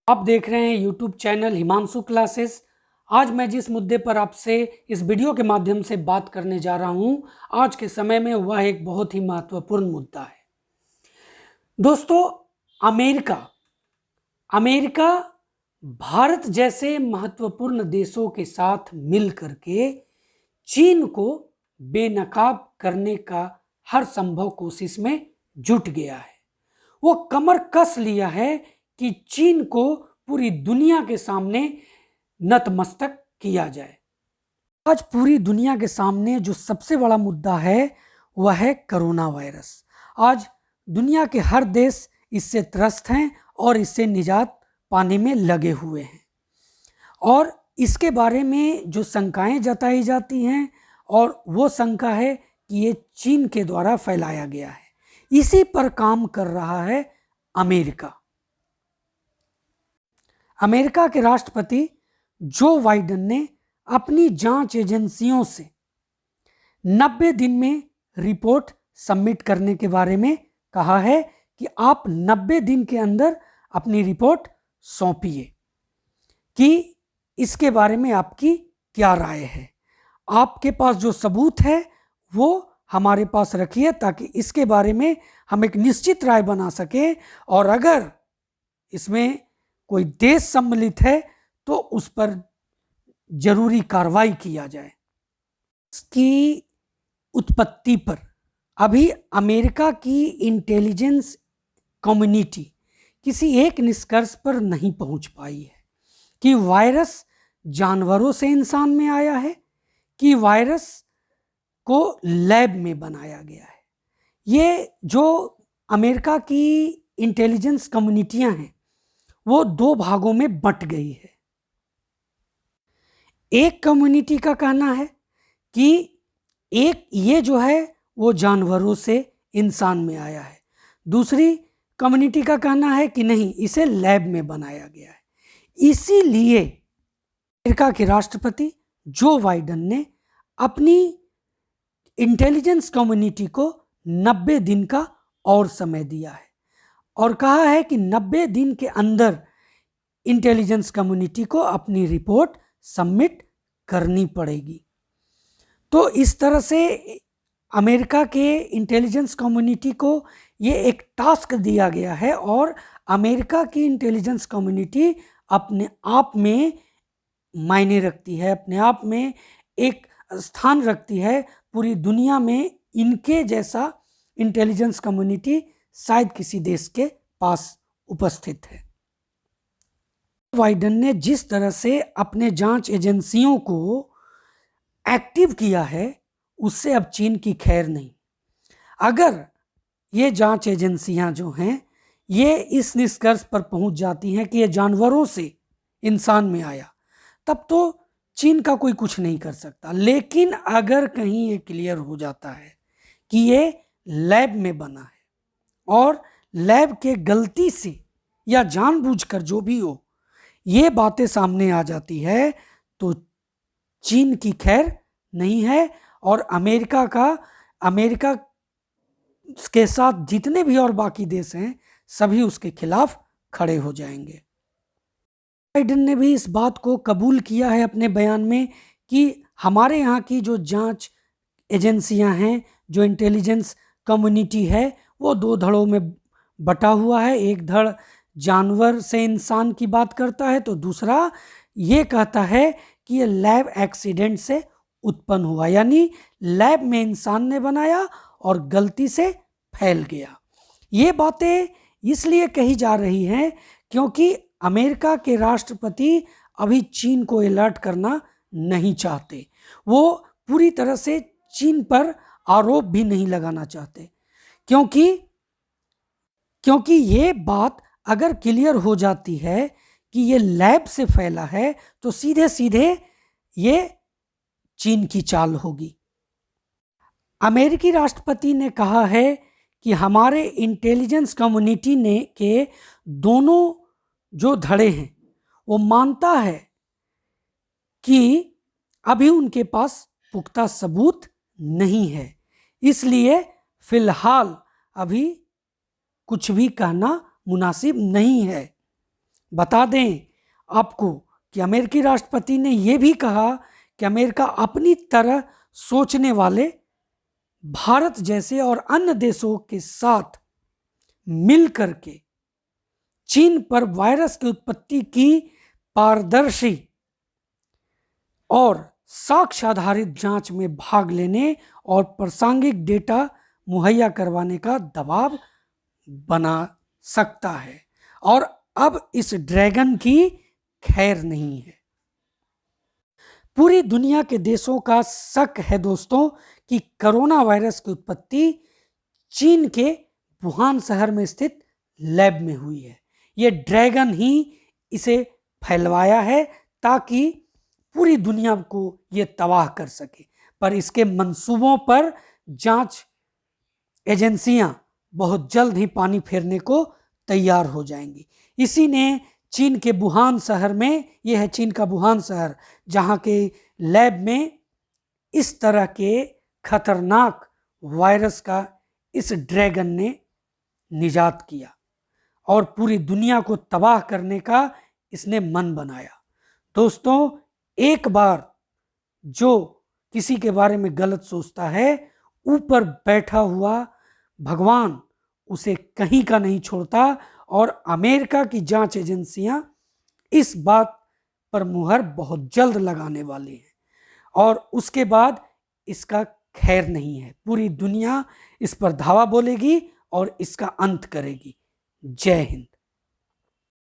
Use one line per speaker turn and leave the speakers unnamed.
आप देख रहे हैं यूट्यूब चैनल हिमांशु क्लासेस। आज मैं जिस मुद्दे पर आपसे इस वीडियो के माध्यम से बात करने जा रहा हूं, आज के समय में वह एक बहुत ही महत्वपूर्ण मुद्दा है। दोस्तों, अमेरिका अमेरिका भारत जैसे महत्वपूर्ण देशों के साथ मिल करके चीन को बेनकाब करने का हर संभव कोशिश में जुट गया है। वो कमर कस लिया है कि चीन को पूरी दुनिया के सामने नतमस्तक किया जाए। आज पूरी दुनिया के सामने जो सबसे बड़ा मुद्दा है वह है कोरोना वायरस। आज दुनिया के हर देश इससे त्रस्त हैं और इससे निजात पाने में लगे हुए हैं। और इसके बारे में जो शंकाएं जताई जाती हैं, और वो शंका है कि ये चीन के द्वारा फैलाया गया है। इसी पर काम कर रहा है अमेरिका। अमेरिका के राष्ट्रपति जो बाइडेन ने अपनी जांच एजेंसियों से 90 दिन में रिपोर्ट सबमिट करने के बारे में कहा है कि आप 90 दिन के अंदर अपनी रिपोर्ट सौंपिए कि इसके बारे में आपकी क्या राय है। आपके पास जो सबूत है वो हमारे पास रखिए ताकि इसके बारे में हम एक निश्चित राय बना सकें, और अगर इसमें कोई देश सम्मिलित है तो उस पर जरूरी कार्रवाई किया जाए। इसकी उत्पत्ति पर अभी अमेरिका की इंटेलिजेंस कम्युनिटी किसी एक निष्कर्ष पर नहीं पहुंच पाई है कि वायरस जानवरों से इंसान में आया है कि वायरस को लैब में बनाया गया है। ये जो अमेरिका की इंटेलिजेंस कम्युनिटियां हैं वो दो भागों में बंट गई है। एक कम्युनिटी का कहना है कि एक ये जो है वो जानवरों से इंसान में आया है। दूसरी कम्युनिटी का कहना है कि नहीं, इसे लैब में बनाया गया है। इसीलिए अमेरिका के राष्ट्रपति जो बाइडेन ने अपनी इंटेलिजेंस कम्युनिटी को 90 दिन का और समय दिया है और कहा है कि 90 दिन के अंदर इंटेलिजेंस कम्युनिटी को अपनी रिपोर्ट सबमिट करनी पड़ेगी। तो इस तरह से अमेरिका के इंटेलिजेंस कम्युनिटी को ये एक टास्क दिया गया है, और अमेरिका की इंटेलिजेंस कम्युनिटी अपने आप में मायने रखती है, अपने आप में एक स्थान रखती है। पूरी दुनिया में इनके जैसा इंटेलिजेंस कम्युनिटी शायद किसी देश के पास उपस्थित है। बाइडेन ने जिस तरह से अपने जांच एजेंसियों को एक्टिव किया है उससे अब चीन की खैर नहीं। अगर ये जांच एजेंसियां जो हैं ये इस निष्कर्ष पर पहुंच जाती हैं कि ये जानवरों से इंसान में आया, तब तो चीन का कोई कुछ नहीं कर सकता। लेकिन अगर कहीं ये क्लियर हो जाता है कि ये लैब में बना है और लैब के गलती से या जानबूझकर जो भी हो ये बातें सामने आ जाती है तो चीन की खैर नहीं है। और अमेरिका के साथ जितने भी और बाकी देश हैं सभी उसके खिलाफ खड़े हो जाएंगे। बाइडेन ने भी इस बात को कबूल किया है अपने बयान में कि हमारे यहाँ की जो जांच एजेंसियां हैं, जो इंटेलिजेंस कम्युनिटी है, वो दो धड़ों में बटा हुआ है। एक धड़ जानवर से इंसान की बात करता है तो दूसरा ये कहता है कि ये लैब एक्सीडेंट से उत्पन्न हुआ, यानी लैब में इंसान ने बनाया और गलती से फैल गया। ये बातें इसलिए कही जा रही हैं क्योंकि अमेरिका के राष्ट्रपति अभी चीन को अलर्ट करना नहीं चाहते। वो पूरी तरह से चीन पर आरोप भी नहीं लगाना चाहते, क्योंकि ये बात अगर क्लियर हो जाती है कि ये लैब से फैला है तो सीधे सीधे ये चीन की चाल होगी। अमेरिकी राष्ट्रपति ने कहा है कि हमारे इंटेलिजेंस कम्युनिटी ने के दोनों जो धड़े हैं वो मानता है कि अभी उनके पास पुख्ता सबूत नहीं है, इसलिए फिलहाल अभी कुछ भी कहना मुनासिब नहीं है। बता दें आपको कि अमेरिकी राष्ट्रपति ने यह भी कहा कि अमेरिका अपनी तरह सोचने वाले भारत जैसे और अन्य देशों के साथ मिलकर के चीन पर वायरस की उत्पत्ति की पारदर्शी और साक्ष्य आधारित जांच में भाग लेने और प्रासंगिक डेटा मुहैया करवाने का दबाव बना सकता है। और अब इस ड्रैगन की खैर नहीं है। पूरी दुनिया के देशों का शक है दोस्तों कि कोरोना वायरस की उत्पत्ति चीन के वुहान शहर में स्थित लैब में हुई है। यह ड्रैगन ही इसे फैलवाया है ताकि पूरी दुनिया को यह तबाह कर सके। पर इसके मंसूबों पर जांच एजेंसियां बहुत जल्द ही पानी फेरने को तैयार हो जाएंगी। इसी ने चीन के वुहान शहर में, यह है चीन का वुहान शहर, जहां के लैब में इस तरह के खतरनाक वायरस का इस ड्रैगन ने निजात किया और पूरी दुनिया को तबाह करने का इसने मन बनाया। दोस्तों, एक बार जो किसी के बारे में गलत सोचता है, ऊपर बैठा हुआ भगवान उसे कहीं का नहीं छोड़ता और अमेरिका की जांच एजेंसियां इस बात पर मुहर बहुत जल्द लगाने वाली हैं और उसके बाद इसका खैर नहीं है। पूरी दुनिया इस पर धावा बोलेगी और इसका अंत करेगी। जय हिंद।